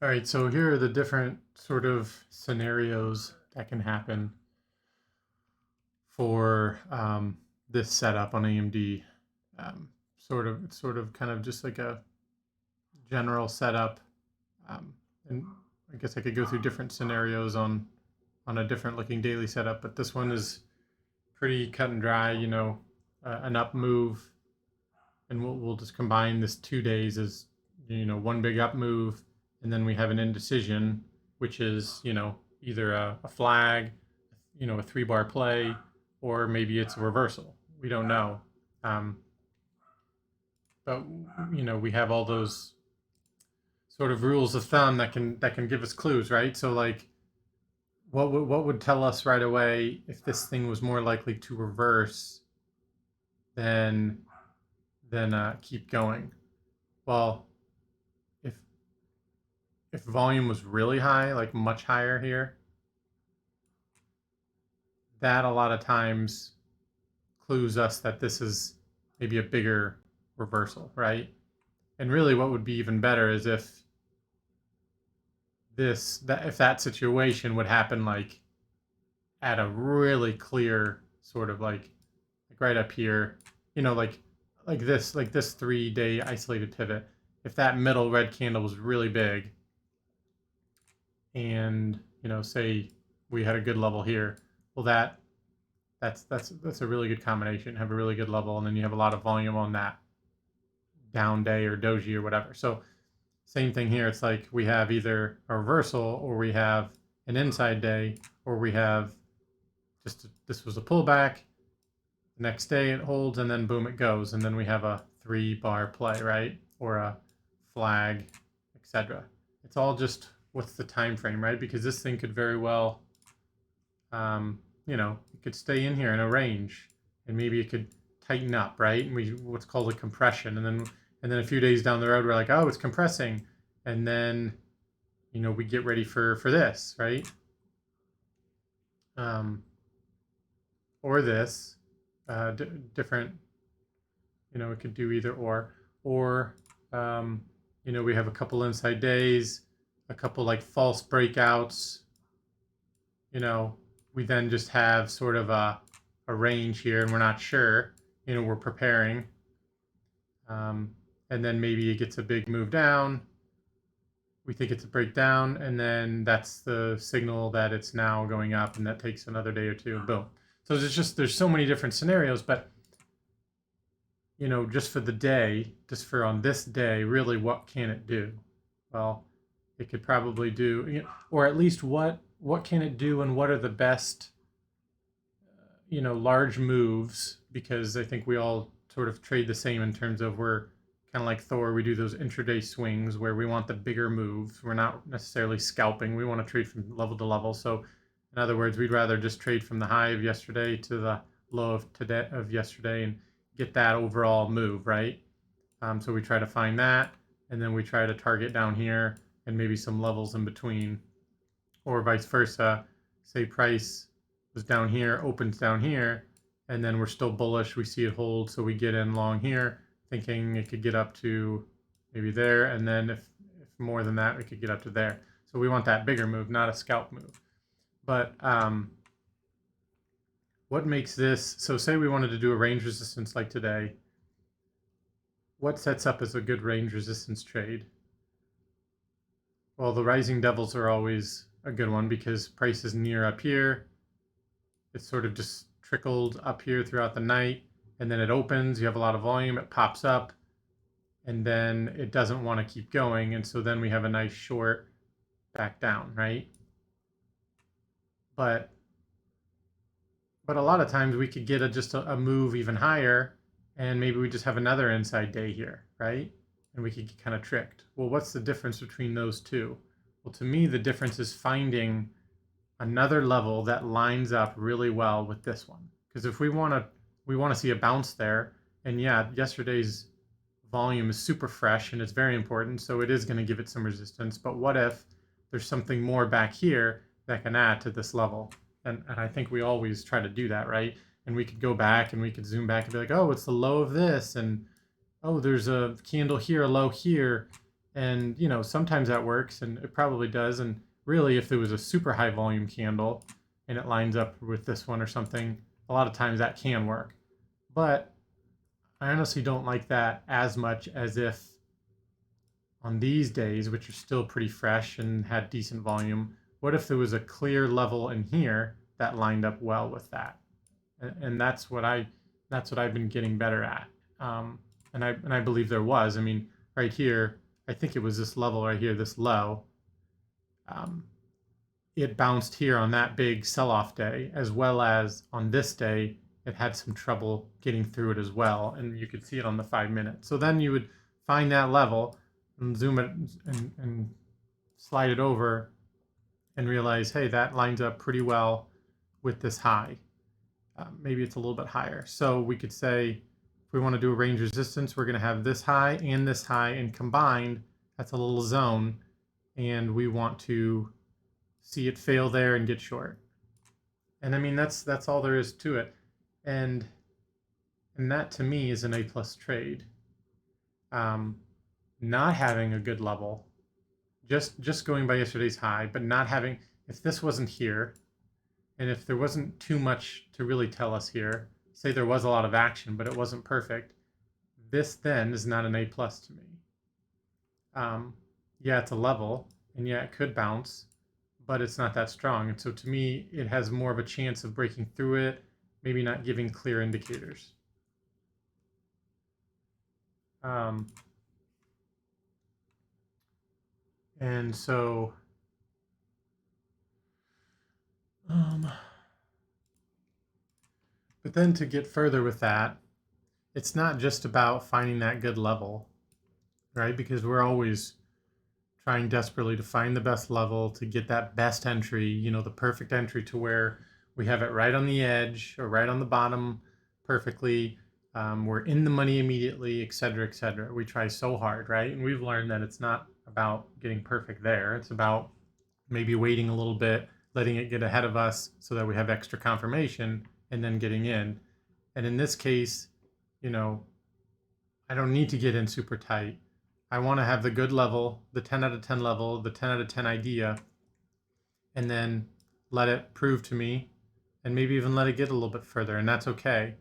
All right, so here are the different sort of scenarios that can happen for this setup on AMD. It's sort of kind of just like a general setup, and I guess I could go through different scenarios on a different looking daily setup, but this one is pretty cut and dry. An up move, and we'll just combine this 2 days as one big up move, and then we have an indecision, which is either a flag, a 3 bar play, or maybe it's a reversal. We don't know, um, but we have all those sort of rules of thumb that can give us clues, right? So like, what would tell us right away if this thing was more likely to reverse than keep going? Well, if if volume was really high, like much higher here, that a lot of times clues us that this is maybe a bigger reversal, right? And really, what would be even better is if that situation would happen like at a really clear sort of like right up here, like this 3 day isolated pivot. If that middle red candle was really big, and say we had a good level here, well that's a really good combination. Have a really good level, and then you have a lot of volume on that down day or doji or whatever. So same thing here. It's like we have either a reversal, or we have an inside day, or we have this was a pullback. The next day it holds, and then boom, it goes, and then we have a 3 bar play, right? Or a flag, etc. It's all just what's the time frame, right? Because this thing could very well, it could stay in here in a range, and maybe it could tighten up, right? And we what's called a compression, and then a few days down the road, we're like, oh, it's compressing, and then we get ready for this, right? Um, or this, different. It could do either or we have a couple inside days, a couple like false breakouts. We then just have sort of a range here, and we're not sure. We're preparing, um, and then maybe it gets a big move down. We think it's a breakdown, and then that's the signal that it's now going up, and that takes another day or two. Boom. So there's so many different scenarios, but just for the day, just for on this day, really, what can it do? Well, it could probably do, or at least what can it do, and what are the best, large moves? Because I think we all sort of trade the same in terms of we're kind of like Thor. We do those intraday swings where we want the bigger moves. We're not necessarily scalping. We want to trade from level to level. So, in other words, we'd rather just trade from the high of yesterday to the low of yesterday and get that overall move, right? So we try to find that, and then we try to target down here and maybe some levels in between, or vice versa. Say price was down here, opens down here, and then we're still bullish. We see it hold, so we get in long here, thinking it could get up to maybe there, and then if more than that, we could get up to there. So we want that bigger move, not a scalp move. But what makes this, so say we wanted to do a range resistance like today, what sets up as a good range resistance trade? Well, the rising devils are always a good one because price is near up here. It's sort of just trickled up here throughout the night, and then it opens, you have a lot of volume, it pops up, and then it doesn't want to keep going, and so then we have a nice short back down, right? But a lot of times we could get just a move even higher, and maybe we just have another inside day here, right? And we could get kind of tricked. Well, what's the difference between those two? Well, to me, the difference is finding another level that lines up really well with this one. Because if we want to see a bounce there, and yeah, yesterday's volume is super fresh and it's very important, so it is going to give it some resistance. But what if there's something more back here that can add to this level? And I think we always try to do that, right? And we could go back and we could zoom back and be like, oh, it's the low of this, and oh, there's a candle here, a low here, And, sometimes that works and it probably does. And really, if there was a super high volume candle and it lines up with this one or something, a lot of times that can work. But I honestly don't like that as much as if on these days, which are still pretty fresh and had decent volume, what if there was a clear level in here that lined up well with that? And that's what I've been getting better at. Um, and I believe there was. I mean, right here, I think it was this level right here, this low. Um, it bounced here on that big sell-off day, as well as on this day, it had some trouble getting through it as well, and you could see it on the 5 minute. So then you would find that level and zoom it and slide it over and realize, hey, that lines up pretty well with this high. Maybe it's a little bit higher. So we could say, if we want to do a range resistance, we're going to have this high, and combined, that's a little zone, and we want to see it fail there and get short. And I mean, that's all there is to it. And that to me is an A plus trade. Not having a good level, just going by yesterday's high, but not having, if this wasn't here, and if there wasn't too much to really tell us here, say there was a lot of action, but it wasn't perfect, this then is not an A plus to me. Yeah, it's a level, and yeah, it could bounce, but it's not that strong. And so to me, it has more of a chance of breaking through it, maybe not giving clear indicators. And so, but then to get further with that, it's not just about finding that good level, right? Because we're always trying desperately to find the best level, to get that best entry, the perfect entry to where we have it right on the edge or right on the bottom perfectly. We're in the money immediately, et cetera, et cetera. We try so hard, right? And we've learned that it's not about getting perfect there. It's about maybe waiting a little bit, letting it get ahead of us so that we have extra confirmation and then getting in. And in this case, I don't need to get in super tight. I want to have the good level, the 10 out of 10 level, the 10 out of 10 idea, and then let it prove to me and maybe even let it get a little bit further. And that's okay.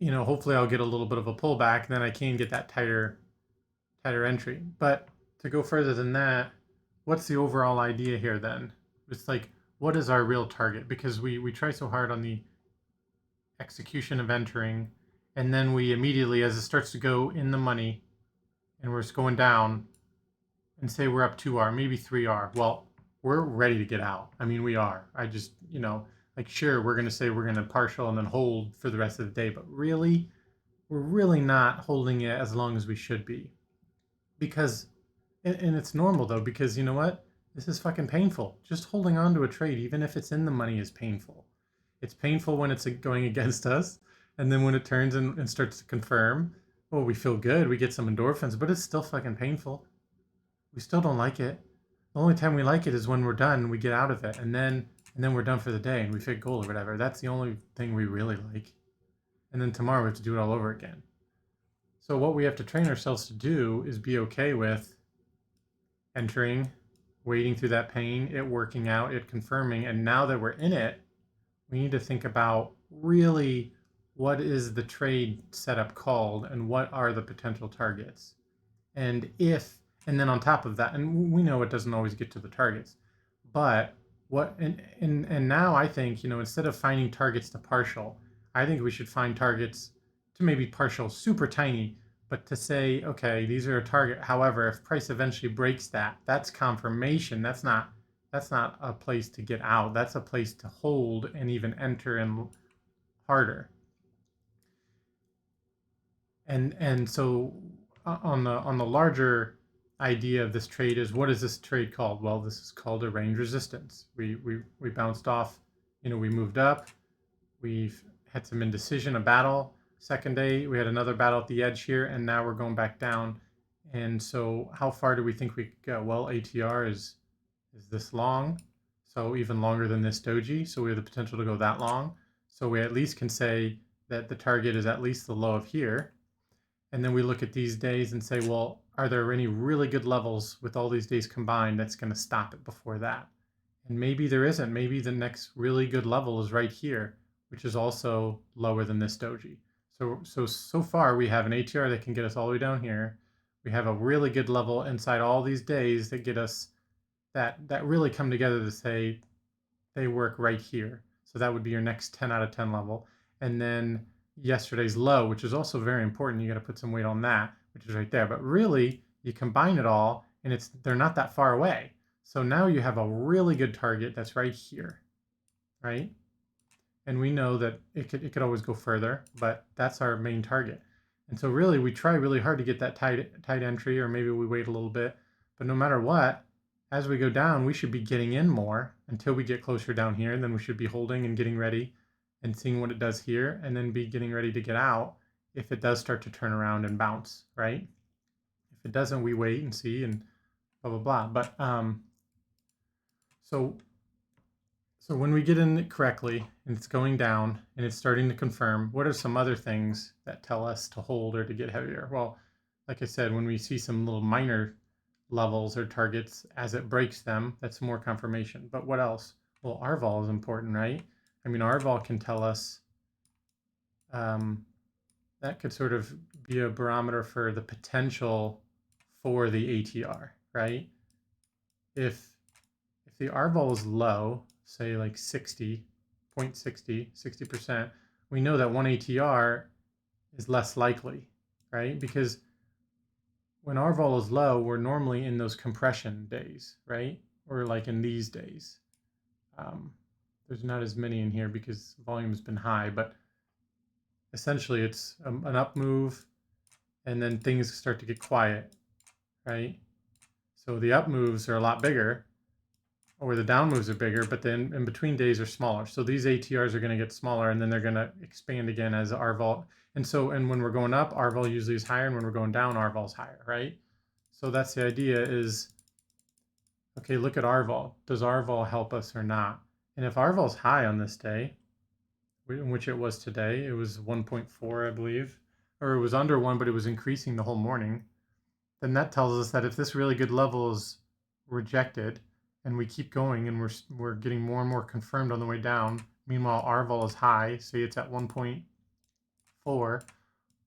Hopefully I'll get a little bit of a pullback and then I can get that tighter entry. But to go further than that, what's the overall idea here then? It's like, what is our real target? Because we try so hard on the execution of entering, and then we immediately, as it starts to go in the money and we're just going down, and say we're up 2R, maybe 3R, well, we're ready to get out. I mean, we are. I just, sure, we're going to say we're going to partial and then hold for the rest of the day, but really, we're really not holding it as long as we should be. Because, and it's normal though, because you know what? This is fucking painful. Just holding on to a trade, even if it's in the money, is painful. It's painful when it's going against us, and then when it turns and starts to confirm, well, we feel good, we get some endorphins, but it's still fucking painful. We still don't like it. The only time we like it is when we're done, we get out of it, and then we're done for the day and we fit goal or whatever. That's the only thing we really like. And then tomorrow we have to do it all over again. So what we have to train ourselves to do is be okay with entering, waiting through that pain, it working out, it confirming, and now that we're in it, we need to think about really what is the trade setup called and what are the potential targets. And then on top of that, and we know it doesn't always get to the targets, but and now I think, instead of finding targets to partial, I think we should find targets to maybe partial super tiny, but to say, okay, these are a target. However, if price eventually breaks that, that's confirmation. That's not a place to get out. That's a place to hold and even enter in harder. And so on the larger idea of this trade is, what is this trade called? Well, this is called a range resistance. We bounced off, we moved up, we've had some indecision, a battle. Second day, we had another battle at the edge here, and now we're going back down. And so how far do we think we could go? Well, ATR is this long, so even longer than this doji. So we have the potential to go that long. So we at least can say that the target is at least the low of here. And then we look at these days and say, well, are there any really good levels with all these days combined that's going to stop it before that? And maybe there isn't. Maybe the next really good level is right here, which is also lower than this doji. So far we have an ATR that can get us all the way down here. We have a really good level inside all these days that get us that really come together to say they work right here. So that would be your next 10 out of 10 level. And then yesterday's low, which is also very important. You got to put some weight on that, which is right there. But really, you combine it all and they're not that far away. So now you have a really good target that's right here, right? And we know that it could always go further, but that's our main target. And so really we try really hard to get that tight entry, or maybe we wait a little bit. But no matter what, as we go down, we should be getting in more until we get closer down here. And then we should be holding and getting ready and seeing what it does here, and then be getting ready to get out if it does start to turn around and bounce, right? If it doesn't, we wait and see and blah, blah, blah. But so when we get in it correctly and it's going down and it's starting to confirm, what are some other things that tell us to hold or to get heavier? Well, like I said, when we see some little minor levels or targets as it breaks them, that's more confirmation. But what else? Well, RVOL is important, right? I mean, RVOL can tell us, that could sort of be a barometer for the potential for the ATR, right? If the RVOL is low, say like 60%, we know that one ATR is less likely, right? Because when RVOL is low, we're normally in those compression days, right? Or like in these days. There's not as many in here because volume has been high, but essentially it's an up move and then things start to get quiet, right? So the up moves are a lot bigger, or the down moves are bigger, but then in between days are smaller. So these ATRs are going to get smaller and then they're going to expand again as RVOL. And when we're going up, RVOL usually is higher, and when we're going down, RVOL is higher, right? So that's the idea is, okay, look at RVOL. Does RVOL help us or not? And if RVOL is high on this day, which it was today, it was 1.4, I believe, or it was under 1, but it was increasing the whole morning, then that tells us that if this really good level is rejected and we keep going and we're getting more and more confirmed on the way down, meanwhile RVOL is high, say it's at 1.4, well,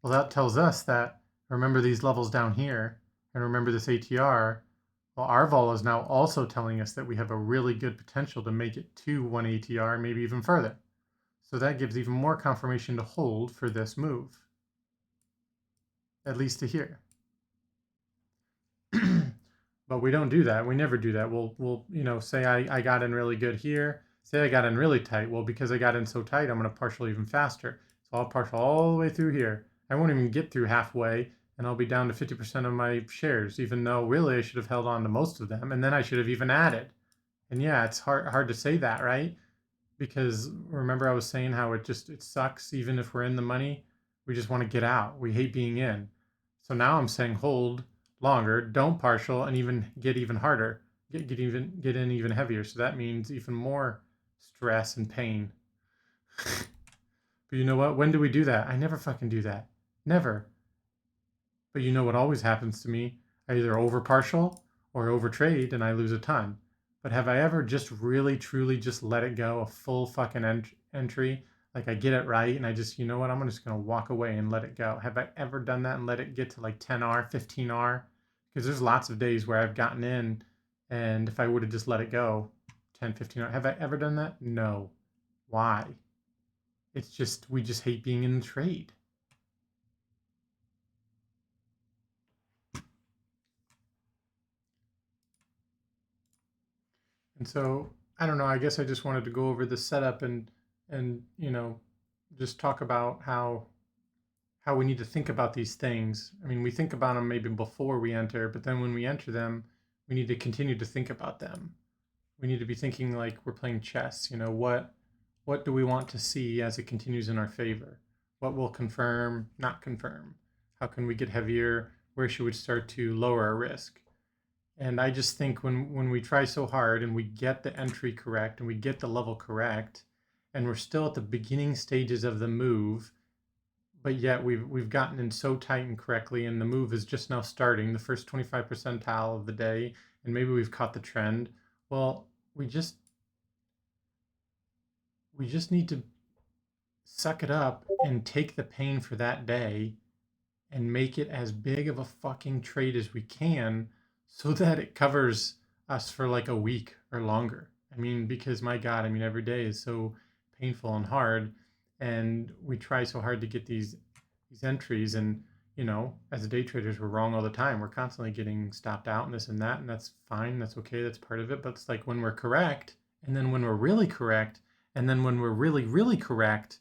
that tells us that, remember these levels down here, and remember this ATR, well, RVOL is now also telling us that we have a really good potential to make it to 1 ATR, maybe even further. So that gives even more confirmation to hold for this move, at least to here. But we don't do that. We never do that. We'll say I got in really good here. Say I got in really tight. Well, because I got in so tight, I'm going to partial even faster. So I'll partial all the way through here. I won't even get through halfway, and I'll be down to 50% of my shares, even though really I should have held on to most of them, and then I should have even added. And yeah, it's hard to say that, right? Because remember I was saying how it sucks even if we're in the money. We just want to get out. We hate being in. So now I'm saying hold longer, don't partial, and even get even harder. Get in even heavier. So that means even more stress and pain. But you know what? When do we do that? I never fucking do that. Never. But you know what always happens to me? I either over partial or over trade and I lose a ton. But have I ever just really, truly just let it go, a full fucking entry? Like I get it right and I just, you know what, I'm just going to walk away and let it go. Have I ever done that and let it get to like 10R, 15R? Because there's lots of days where I've gotten in, and if I would have just let it go, 10, 15R. Have I ever done that? No. Why? It's just, we just hate being in the trade. And so, I don't know, I guess I just wanted to go over the setup and just talk about how we need to think about these things. I mean, we think about them maybe before we enter, but then when we enter them, we need to continue to think about them. We need to be thinking like we're playing chess. What do we want to see as it continues in our favor? What will confirm, not confirm? How can we get heavier? Where should we start to lower our risk? And I just think when we try so hard and we get the entry correct and we get the level correct, and we're still at the beginning stages of the move, but yet we've gotten in so tight and correctly, and the move is just now starting, the first 25 percentile of the day, and maybe we've caught the trend. Well, we just need to suck it up and take the pain for that day and make it as big of a fucking trade as we can so that it covers us for like a week or longer. I mean, because my God, I mean, every day is so painful and hard, and we try so hard to get these entries, and as day traders, we're wrong all the time. We're constantly getting stopped out and this and that, and that's fine. That's okay. That's part of it. But it's like when we're correct, and then when we're really correct, and then when we're really, really correct,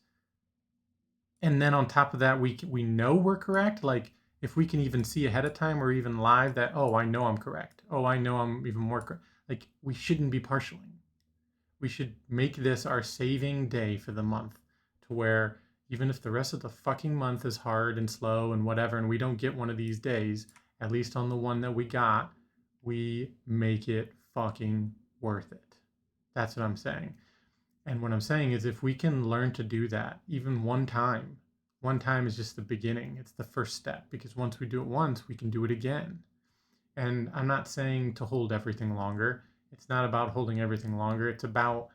and then on top of that, we know we're correct. Like if we can even see ahead of time or even live that, oh, I know I'm correct. Oh, I know I'm even more correct. Like we shouldn't be partialing. We should make this our saving day for the month, to where even if the rest of the fucking month is hard and slow and whatever, and we don't get one of these days, at least on the one that we got, we make it fucking worth it. That's what I'm saying. And what I'm saying is, if we can learn to do that even one time is just the beginning. It's the first step, because once we do it once, we can do it again. And I'm not saying to hold everything longer. It's not about holding everything longer. It's about,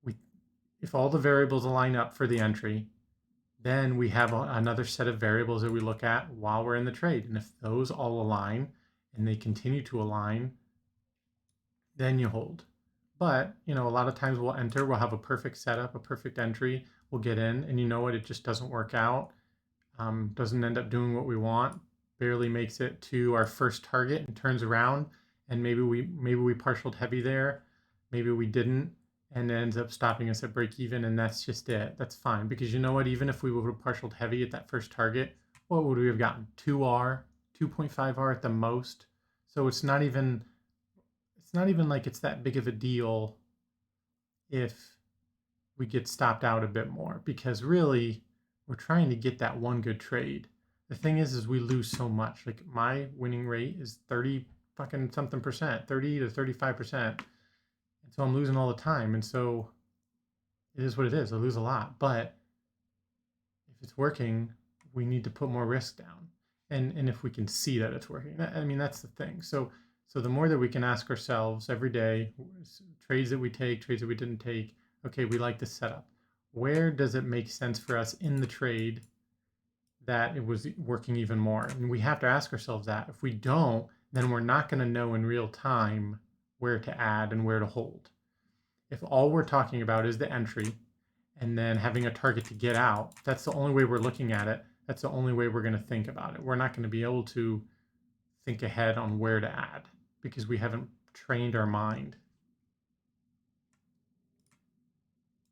we, if all the variables line up for the entry, then we have another set of variables that we look at while we're in the trade. And if those all align and they continue to align, then you hold. But, a lot of times we'll have a perfect setup, a perfect entry, we'll get in, and you know what, it just doesn't work out, doesn't end up doing what we want, barely makes it to our first target and turns around, and maybe we partialed heavy there, maybe we didn't, and it ends up stopping us at break even, and that's just it. That's fine, because you know what, even if we would have partialed heavy at that first target, what would we have gotten? 2R, 2.5R at the most. So it's not even like it's that big of a deal if we get stopped out a bit more, because really we're trying to get that one good trade. The thing is we lose so much. Like my winning rate is 30 fucking something percent, 30 to 35%. And so I'm losing all the time. And so it is what it is. I lose a lot. But if it's working, we need to put more risk down. And if we can see that it's working, I mean, that's the thing. So the more that we can ask ourselves every day, trades that we take, trades that we didn't take, okay, we like this setup. Where does it make sense for us in the trade that it was working even more? And we have to ask ourselves that. If we don't, then we're not going to know in real time where to add and where to hold. If all we're talking about is the entry and then having a target to get out, that's the only way we're looking at it. That's the only way we're going to think about it. We're not going to be able to think ahead on where to add, because we haven't trained our mind